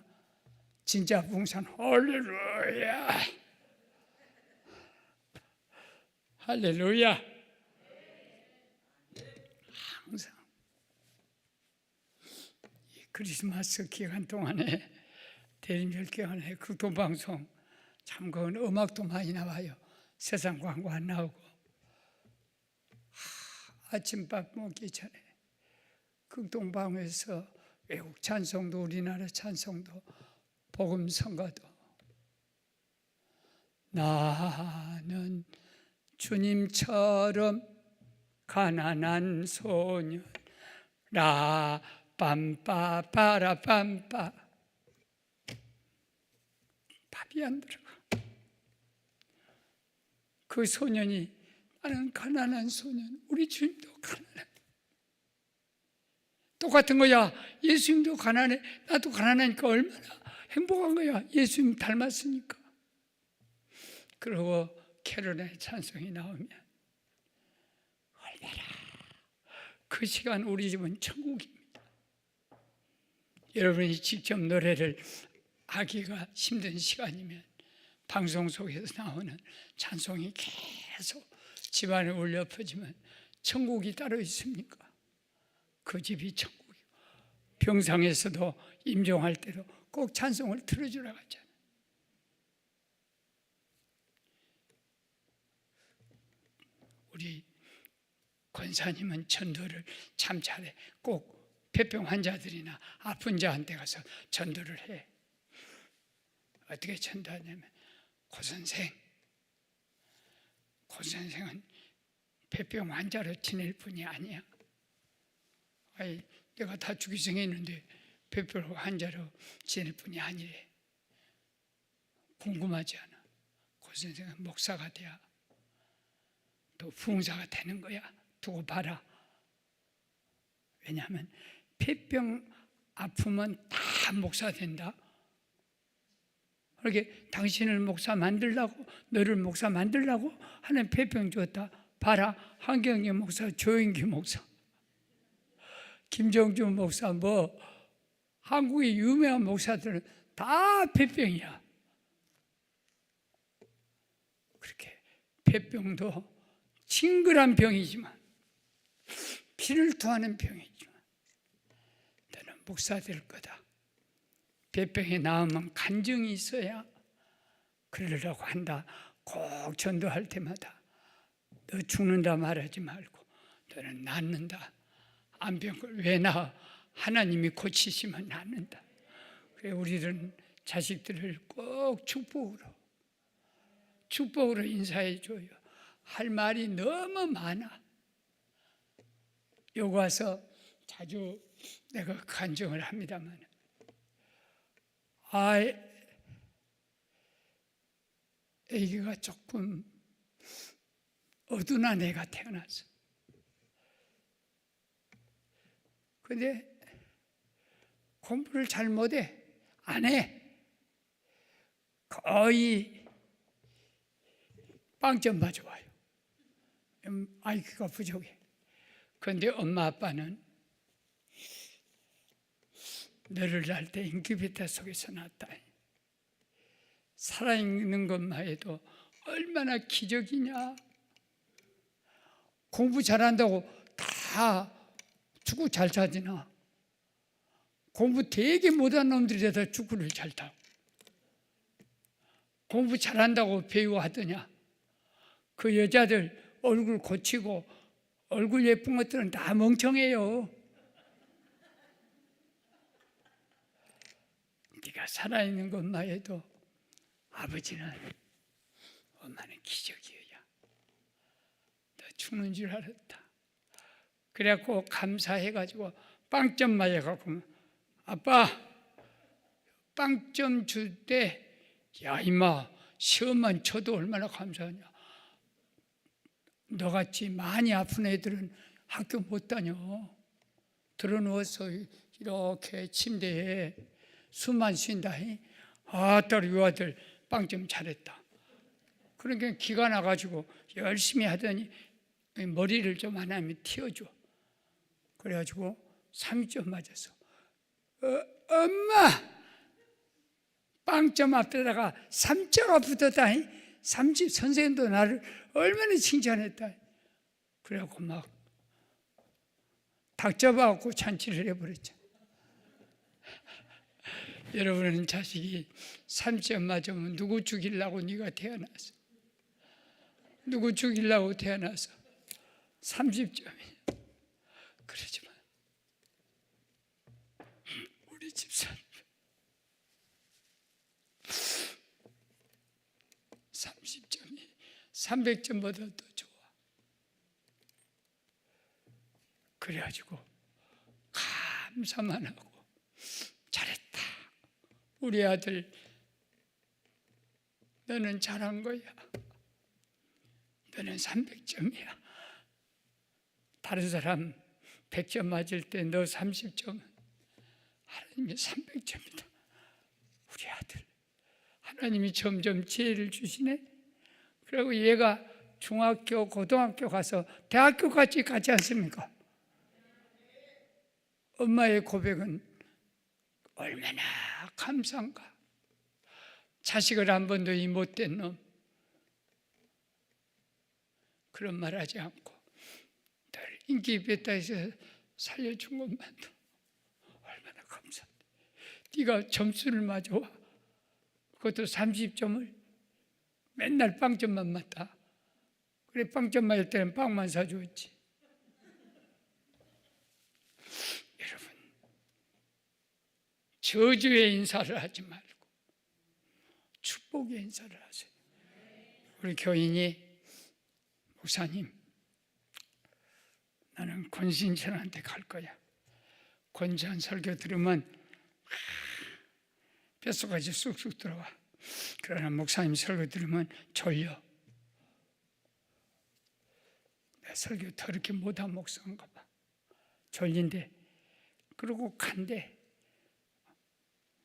진짜 부흥사는 할렐루야. 할렐루야. 항상 이 크리스마스 기간 동안에, 대림절 기간에 극동방송 참 그건 음악도 많이 나와요. 세상 광고 안 나오고. 아침밥 먹기 전에 극동방에서 외국 찬송도, 우리나라 찬송도, 복음 성가도, 나는 주님처럼 가난한 소년 라 빰빠 빠라 빰빠. 밥이 안 들어가. 그 소년이, 나는 가난한 소년, 우리 주님도 가난해. 똑같은 거야. 예수님도 가난해. 나도 가난하니까 얼마나 행복한 거야. 예수님 닮았으니까. 그리고 캐롤의 찬송이 나오면 얼마나 그 시간 우리 집은 천국입니다. 여러분이 직접 노래를 하기가 힘든 시간이면 방송 속에서 나오는 찬송이 계속 집안에 울려 퍼지면 천국이 따로 있습니까? 그 집이 천국이고, 병상에서도 임종할 때로 꼭 찬송을 틀어주라고 하잖아요. 우리 권사님은 전도를 참 잘해. 꼭 폐병 환자들이나 아픈 자한테 가서 전도를 해. 어떻게 전도하냐면, 고선생은 폐병 환자로 지낼 뿐이 아니야. 아니, 내가 다 주기생했는데 폐병 환자로 지낼 뿐이 아니래. 궁금하지 않아. 고선생은 목사가 돼야 또 부흥사가 되는 거야. 두고 봐라. 왜냐하면 폐병 아프면 다 목사 된다. 그렇게 당신을 목사 만들라고, 너를 목사 만들라고 하는 폐병 줬다. 봐라, 한경희 목사, 조영기 목사, 김정준 목사, 뭐 한국의 유명한 목사들은 다 폐병이야. 그렇게 폐병도 징그란 병이지만, 피를 토하는 병이지만 너는 목사 될 거다. 폐병에 나오면 간증이 있어야 그러려고 한다. 꼭 전도할 때마다 너 죽는다 말하지 말고 너는 낫는다. 암병을 왜 나? 하나님이 고치시면 낫는다. 그래, 우리들은 자식들을 꼭 축복으로 인사해 줘요. 할 말이 너무 많아. 여기 와서 자주 내가 간증을 합니다만, 아기가 조금 어두운 애가 태어났어. 근데 공부를 잘 못해. 안 해. 거의 빵점 맞아와요. IQ가 부족해. 그런데 엄마 아빠는 너를 낳을 때 인큐베이터 속에서 낳았다. 살아있는 것만 해도 얼마나 기적이냐. 공부 잘한다고 다 축구 잘 차지나. 공부 되게 못한 놈들이 다 축구를 잘 타. 공부 잘한다고 배우 하더냐. 그 여자들 얼굴 고치고 얼굴 예쁜 것들은 다 멍청해요. 네가 살아있는 것만 해도 아버지는, 엄마는 기적이야. 너 죽는 줄 알았다. 그래갖고 감사해가지고 빵점 맞아갖고, 아빠 빵점 줄 때, 야 임마 시험만 쳐도 얼마나 감사하냐. 너같이 많이 아픈 애들은 학교 못 다녀. 들어누워서 이렇게 침대에 숨만 쉰다. 아따 이 아들 빵점 잘했다. 그러니까 기가 나가지고 열심히 하더니 머리를 좀 하나님이 틔워줘. 그래가지고 3점 맞았어. 엄마! 빵점 앞에다가 3자가 붙었다. 30 선생님도 나를 얼마나 칭찬했다. 그래갖고 막 닭 잡아갖고 잔치를 해버렸죠. 여러분은 자식이 3점 맞으면 누구 죽이려고 네가 태어났어? 누구 죽이려고 태어나서 30점이야. 그러지만 우리 집사님 30점이 300점보다 더 좋아. 그래가지고 감사만 하고 잘했다. 우리 아들 너는 잘한 거야. 너는 300점이야. 다른 사람 100점 맞을 때 너 30점은 하나님이 300점이다. 우리 아들 하나님이 점점 지혜를 주시네. 그리고 얘가 중학교, 고등학교 가서 대학교까지 가지 않습니까? 엄마의 고백은 얼마나 감사한가. 자식을 한 번도 이 못된 놈 그런 말 하지 않고 늘 인기베타에서 살려준 것만도 얼마나 감사한데. 네가 점수를 맞아와. 그것도 30점을 맨날 빵점만 맞다. 그래 빵점 맞을 때는 빵만 사주었지. 여러분 저주의 인사를 하지 말고 축복의 인사를 하세요. 우리 교인이 목사님 나는 권신철한테 갈 거야. 권지한 설교 들으면 뼛속까지 쑥쑥 들어와. 그러나 목사님 설교 들으면 졸려. 내 설교 더럽게 못한 목사인가 봐. 졸린데. 그러고 간대.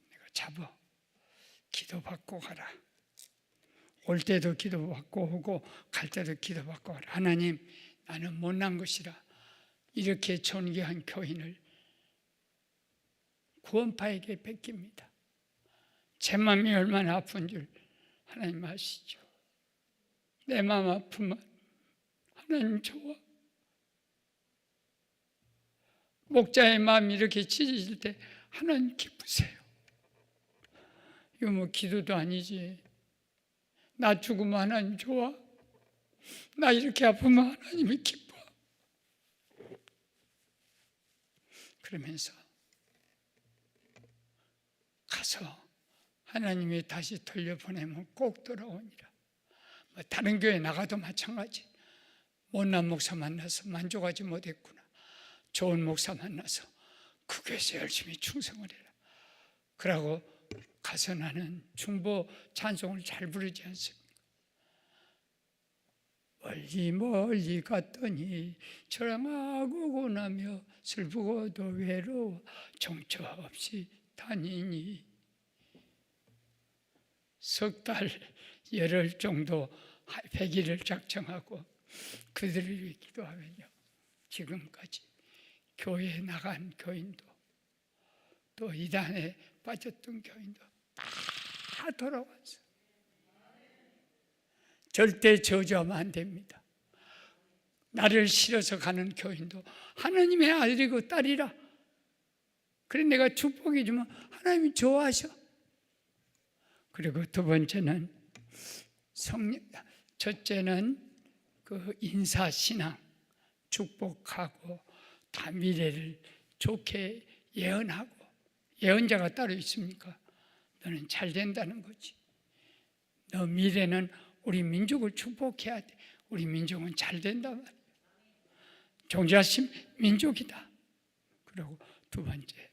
내가 잡아. 기도받고 가라. 올 때도 기도받고 오고 갈 때도 기도받고 하나님 나는 못난 것이라 이렇게 존귀한 교인을 구원파에게 뺏깁니다. 제 마음이 얼마나 아픈 줄 하나님 아시죠? 내 마음 아프면 하나님 좋아. 목자의 마음이 이렇게 찢어질 때 하나님 기쁘세요. 이거 뭐 기도도 아니지. 나 죽으면 하나님 좋아. 나 이렇게 아프면 하나님이 기뻐. 그러면서 가서 하나님이 다시 돌려보내면 꼭 돌아오니라. 뭐 다른 교회 나가도 마찬가지. 못난 목사 만나서 만족하지 못했구나. 좋은 목사 만나서 그 교회에서 열심히 충성을 해라. 그러고 가서 나는 중보 찬송을 잘 부르지 않습니까? 멀리 멀리 갔더니 저랑하고 고나며 슬프고도 외로워 정처 없이 다니니 석 달 열흘 정도 100일을 작정하고 그들을 위해 기도하면요 지금까지 교회에 나간 교인도 또 이단에 빠졌던 교인도 다 돌아왔어. 절대 저주하면 안 됩니다. 나를 싫어서 가는 교인도 하나님의 아들이고 딸이라. 그래 내가 축복해 주면 하나님이 좋아하셔. 그리고 두 번째는 첫째는 그 인사신앙, 축복하고 다 미래를 좋게 예언하고. 예언자가 따로 있습니까? 너는 잘 된다는 거지. 너 미래는 우리 민족을 축복해야 돼. 우리 민족은 잘 된단 말이야. 종자심 민족이다. 그리고 두 번째,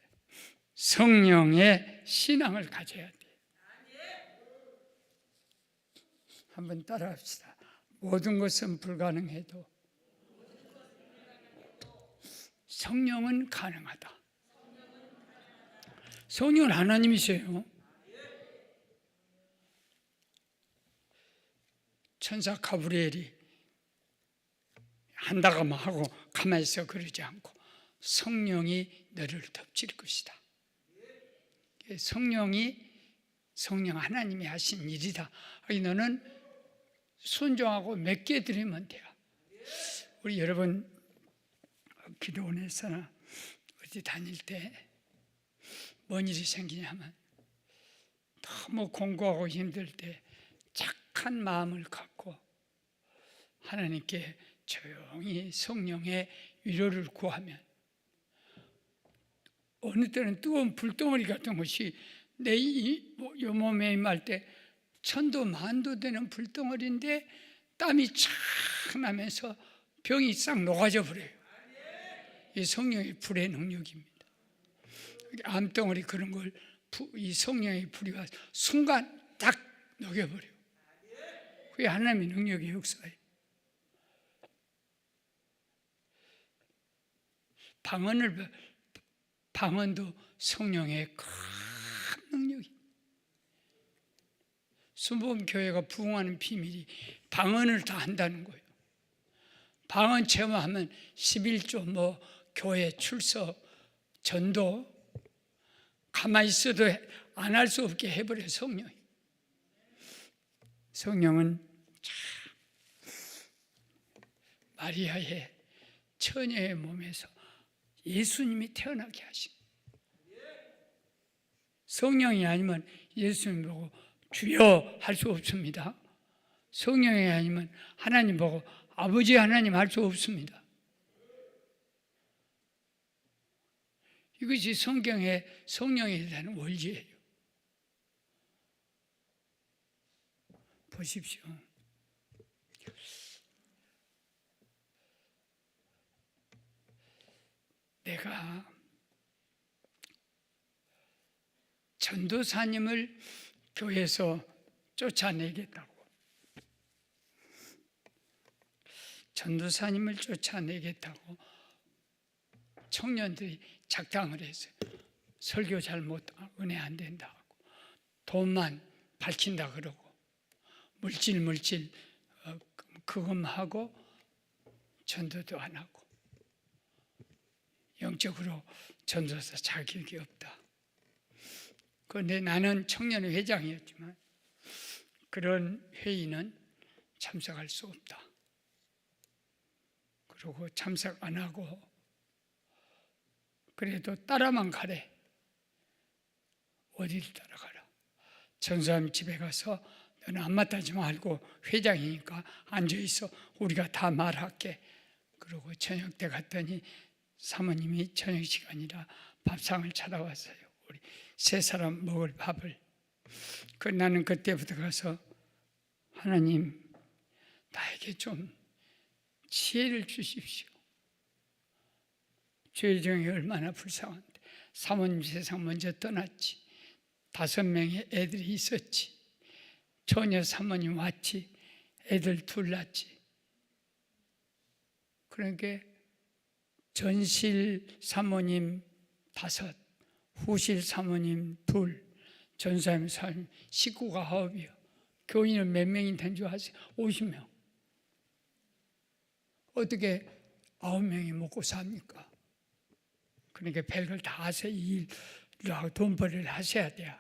성령의 신앙을 가져야 돼. 한번 따라합시다. 모든 것은 불가능해도 성령은 가능하다. 성령은 하나님이세요. 천사 가브리엘이 한다고 하고 가만히 있어 그러지 않고 성령이 너를 덮칠 것이다. 성령 하나님이 하신 일이다. 너는 순종하고 맡겨 드리면 돼요. 우리 여러분 기도원에서나 어디 다닐 때 뭔 일이 생기냐면 너무 공고하고 힘들 때 착한 마음을 갖고 하나님께 조용히 성령의 위로를 구하면 어느 때는 뜨거운 불덩어리 같은 것이 내 요 몸에 임할 때 천도 만도 되는 불덩어리인데 땀이 착 나면서 병이 싹 녹아져 버려요. 이 성령의 불의 능력입니다. 암덩어리 그런 걸 이 성령의 불이 와서 순간 딱 녹여버려요. 그게 하나님의 능력의 역사예요. 방언도 성령의 큰 능력이. 순복음교회가 부흥하는 비밀이 방언을 다 한다는 거예요. 방언 체험하면 11조 교회 출석 전도 가만히 있어도 안 할 수 없게 해버려요. 성령은 참 마리아의 처녀의 몸에서 예수님이 태어나게 하신 성령이 아니면 예수님 보고 주여 할 수 없습니다. 성령이 아니면 하나님 보고 아버지 하나님 할 수 없습니다. 이것이 성경의 성령에 대한 원리예요. 보십시오. 내가 전도사님을 교회에서 쫓아내겠다고. 전도사님을 쫓아내겠다고 청년들이 작당을 했어요. 설교 잘 못, 은혜 안 된다 하고 돈만 밝힌다 그러고 물질 그것만 하고 전도도 안 하고 영적으로 전도사 자격이 없다. 그런데 나는 청년회 회장이었지만 그런 회의는 참석할 수 없다. 그리고 참석 안 하고 그래도 따라만 가래. 어디를 따라가라. 전사님 집에 가서 너는 안 마타지 말고 회장이니까 앉아있어. 우리가 다 말할게. 그러고 저녁 때 갔더니 사모님이 저녁 시간이라 밥상을 찾아왔어요. 우리 세 사람 먹을 밥을. 나는 그때부터 가서 하나님 나에게 좀 지혜를 주십시오. 죄정이 얼마나 불쌍한데 사모님 세상 먼저 떠났지. 5명의 애들이 있었지. 처녀 사모님 왔지. 애들 둘 낳지. 그러니까 전실 사모님 5, 후실 사모님 2, 전사님 사모님 식구가 9이요. 교인은 몇 명이 된 줄 아세요? 50명. 어떻게 9명이 먹고 삽니까? 그러니까 별걸 다 하세요. 일하고 돈벌이를 하셔야 돼요.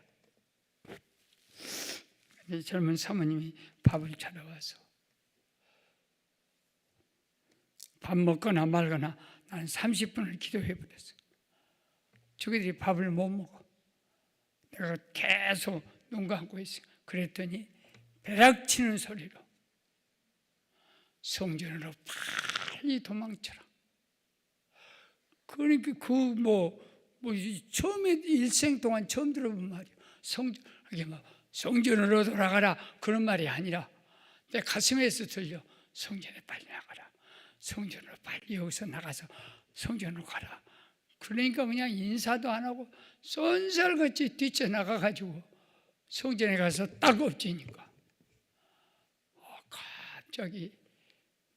젊은 사모님이 밥을 찾아와서 밥 먹거나 말거나 나는 30분을 기도해 버렸어. 저기들이 밥을 못 먹어. 내가 계속 눈 감고 있어. 그랬더니 벼락치는 소리로 성전으로 빨리 도망쳐라. 그러니까 처음에 일생 동안 처음 들어본 말이야. 성전으로 돌아가라 그런 말이 아니라 내 가슴에서 들려. 성전에 빨리 나가라. 성전으로 빨리 여기서 나가서 성전으로 가라. 그러니까 그냥 인사도 안 하고 쏜살같이 뛰쳐나가가지고 성전에 가서 딱 엎지니까 갑자기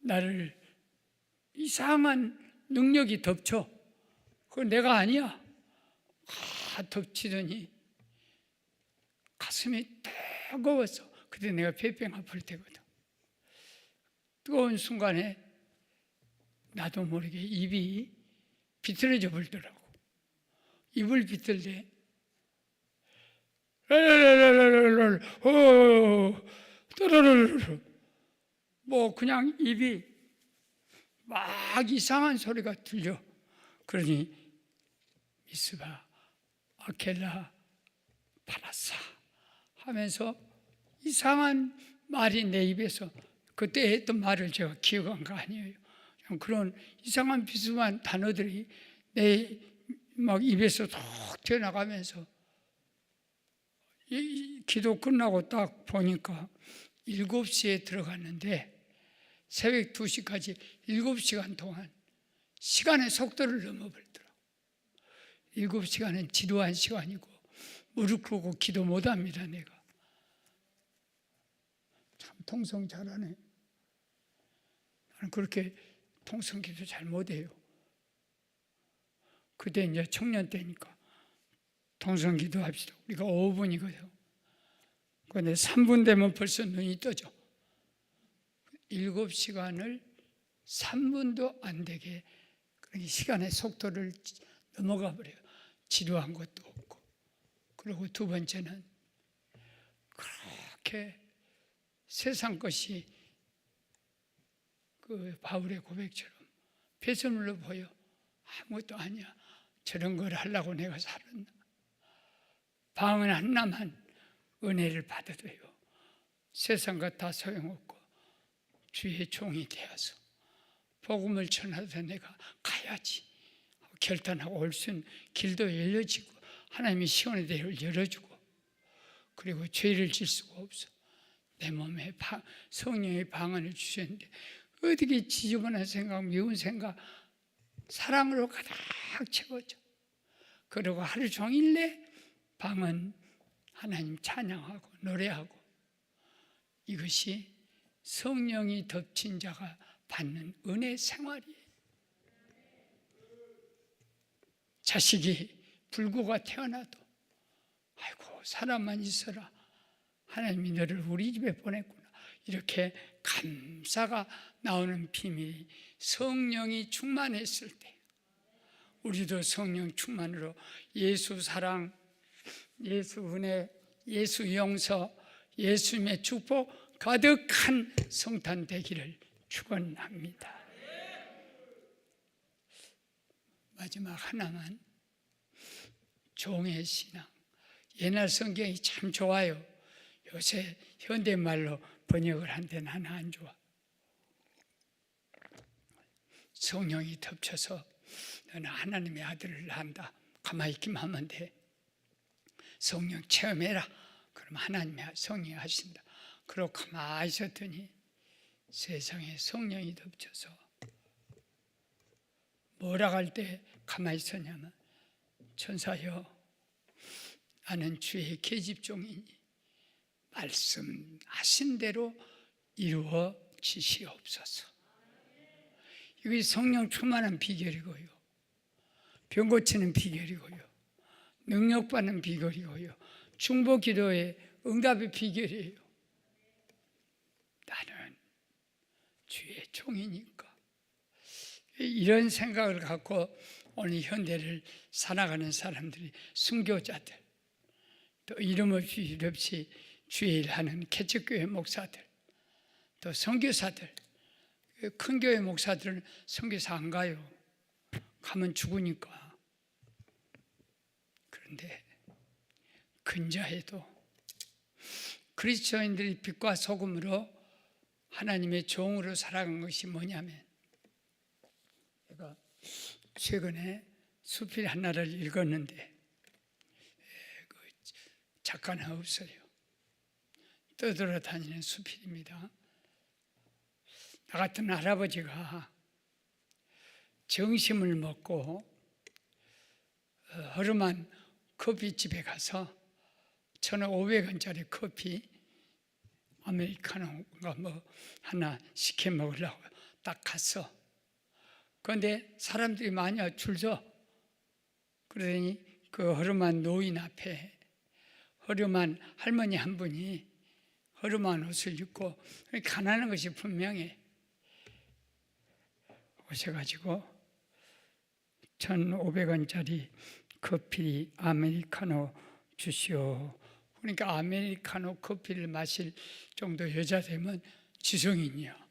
나를 이상한 능력이 덮쳐. 그건 내가 아니야. 덮치더니 가슴이 뜨거웠어. 그때 내가 폐병 아플 때거든. 뜨거운 순간에 나도 모르게 입이 비틀어져 버리더라고. 입을 비틀대. 뭐 그냥 입이 막 이상한 소리가 들려. 그러니 미스바 아켈라 파라사 하면서 이상한 말이 내 입에서 그때 했던 말을 제가 기억한 거 아니에요. 그런 이상한 비슷한 단어들이 내 막 입에서 톡 튀어나가면서 기도 끝나고 딱 보니까 7시에 들어갔는데 새벽 2시까지 7시간 동안 시간의 속도를 넘어버리더라고요. 7시간은 지루한 시간이고 무릎 꿇고 기도 못합니다. 내가 참 통성 잘하네. 나는 그렇게 통성기도 잘 못해요. 그때 이제 청년 때니까 통성기도 합시다. 우리가 5분이거든요. 그런데 3분 되면 벌써 눈이 떠져. 7시간을 3분도 안 되게 시간의 속도를 넘어가 버려요. 지루한 것도 없고. 그리고 두 번째는 그렇게 세상 것이 그 바울의 고백처럼 배설물로 보여. 아무것도 아니야. 저런 걸 하려고 내가 살았나. 방은 하나만 은혜를 받아도요. 세상과 다 소용없고 주의 종이 되어서 복음을 전하다 내가 가야지 결단하고 올 수 있는 길도 열려지고 하나님이 시온의 대를 열어주고 그리고 죄를 질 수가 없어. 내 몸에 성령의 방언을 주셨는데 어떻게 지저분한 생각, 미운 생각 사랑으로 가득 채워져. 그리고 하루 종일 내 방언 하나님 찬양하고 노래하고 이것이 성령이 덮친 자가 받는 은혜 생활이에요. 자식이 불구가 태어나도 아이고 사람만 있어라. 하나님이 너를 우리 집에 보냈구나. 이렇게 감사가 나오는 비밀이 성령이 충만했을 때, 우리도 성령 충만으로 예수 사랑, 예수 은혜, 예수 용서, 예수님의 축복 가득한 성탄 되기를 축원합니다. 마지막 하나만, 종의 신앙. 옛날 성경이 참 좋아요. 요새 현대말로 번역을 한 데는 하나 안 좋아. 성령이 덮쳐서 너는 하나님의 아들을 낳는다. 가만히 있기만 하면 돼. 성령 체험해라. 그럼 하나님의 성령이 하신다. 그러고 가만히 있었더니 세상에 성령이 덮쳐서 뭐라 할 때 가만히 있었냐면, 천사여, 나는 주의 계집종이니 말씀하신 대로 이루어지시옵소서. 이게 성령 충만한 비결이고요, 병 고치는 비결이고요, 능력받는 비결이고요, 중보 기도의 응답의 비결이에요. 나는 주의 종이니까. 이런 생각을 갖고 오늘 현대를 살아가는 사람들이, 순교자들, 또 이름 없이 일 없이 주의 일하는 개척교회 목사들, 또 선교사들, 큰 교회 목사들은 선교사 안 가요. 가면 죽으니까. 그런데 근자해도 그리스도인들이 빛과 소금으로 하나님의 종으로 살아간 것이 뭐냐면, 제가 최근에 수필 하나를 읽었는데 그 작가는 없어요. 떠돌아다니는 수필입니다. 나 같은 할아버지가 정심을 먹고 허름한 커피집에 가서 1,500원짜리 커피 아메리카노가 뭐 하나 시켜 먹으려고 딱 갔어. 그런데 사람들이 많이 줄 서. 그러더니 그 허름한 노인 앞에 허름한 할머니 한 분이 허름한 옷을 입고 가난한 것이 분명해 오셔가지고 1,500원짜리 커피 아메리카노 주시오. 그러니까 아메리카노 커피를 마실 정도 여자 되면 지성인이야.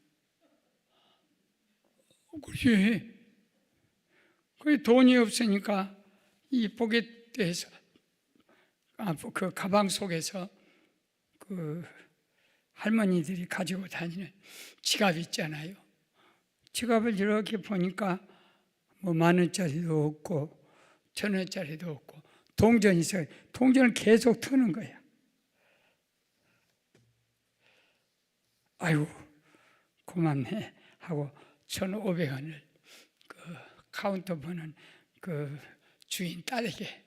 그렇지. 그 돈이 없으니까 이 포켓에서, 그 가방 속에서 그 할머니들이 가지고 다니는 지갑 있잖아요. 지갑을 이렇게 보니까 뭐 10,000원짜리도 없고 1,000원짜리도 없고 동전이 있어요. 동전을 계속 터는 거야. 아이고 고맙네 하고 1,500원을 그 카운터 보는 그 주인 딸에게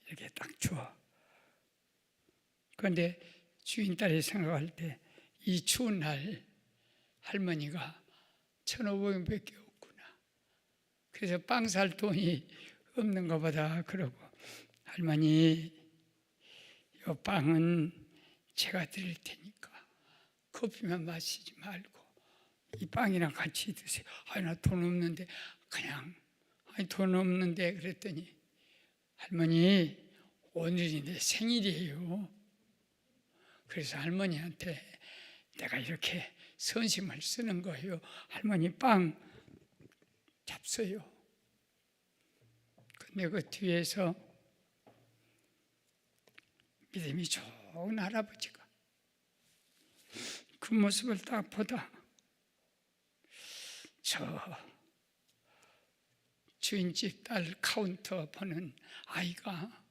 이렇게 딱 줘. 그런데 주인 딸이 생각할 때 이 추운 날 할머니가 1,500원밖에 없구나. 그래서 빵 살 돈이 없는가 보다 그러고, 할머니 이 빵은 제가 드릴 테니까 커피만 마시지 말고 이 빵이랑 같이 드세요. 아니 나 돈 없는데. 그냥 아니 돈 없는데. 그랬더니 할머니 오늘이 내 생일이에요. 그래서 할머니한테 내가 이렇게 선심을 쓰는 거예요. 할머니 빵 잡숴요. 근데 그 뒤에서 믿음이 좋은 할아버지가 그 모습을 딱 보다 저 주인집 딸 카운터 보는 아이가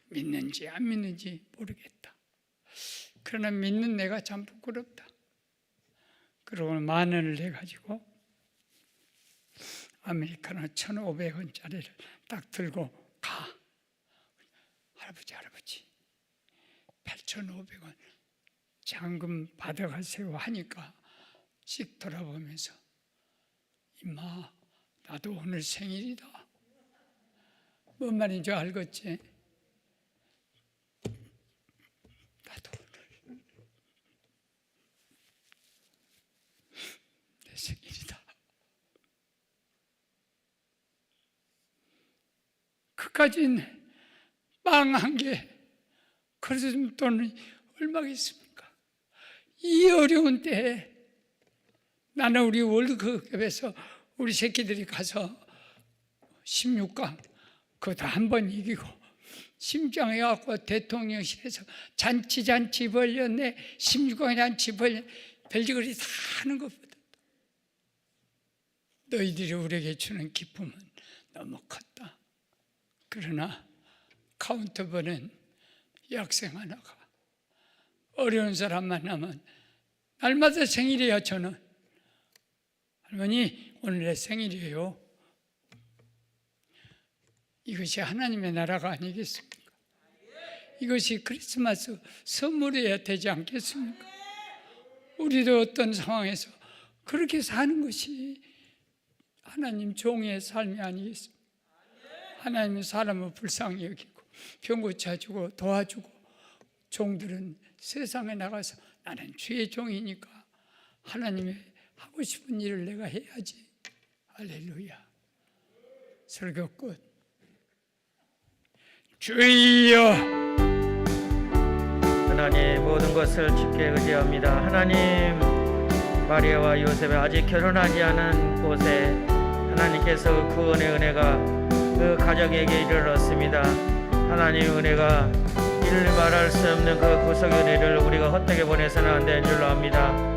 믿는지 안 믿는지 모르겠다. 그러나 믿는 내가 참 부끄럽다. 그러고 10,000원을 내가지고 아메리카노 1,500원짜리를 딱 들고 가. 할아버지 8,500원 잔금 받아가세요 하니까 씩 돌아보면서, 임마 나도 오늘 생일이다. 뭔 말인지 알겠지? 나도 오늘 가진 빵 한 개, 그래서 돈이 얼마겠습니까? 이 어려운 때에 나는 우리 월드컵에서 우리 새끼들이 가서 16강 그것도 한 번 이기고 심장에 갖고 대통령실에서 잔치 벌렸네. 16강에 잔치 벌렸네. 별짓거리 다 하는 것보다 너희들이 우리에게 주는 기쁨은 너무 컸다. 그러나 카운터번은 여학생 하나가 어려운 사람 만나면 날마다 생일이야. 저는 할머니 오늘 내 생일이에요. 이것이 하나님의 나라가 아니겠습니까? 이것이 크리스마스 선물이어야 되지 않겠습니까? 우리도 어떤 상황에서 그렇게 사는 것이 하나님 종의 삶이 아니겠습니까? 하나님은 사람을 불쌍히 여기고 병 고쳐주고 도와주고, 종들은 세상에 나가서 나는 주의 종이니까 하나님의 하고 싶은 일을 내가 해야지. 할렐루야. 설교 끝. 주여, 하나님 모든 것을 주께 의지합니다. 하나님, 마리아와 요셉의 아직 결혼하지 않은 곳에 하나님께서 그 은혜가 그 가정에게 이르렀습니다. 하나님 은혜가 이를 말할 수 없는 그 구속의 은혜를 우리가 헛되게 보내서는 안 되는 줄로 압니다.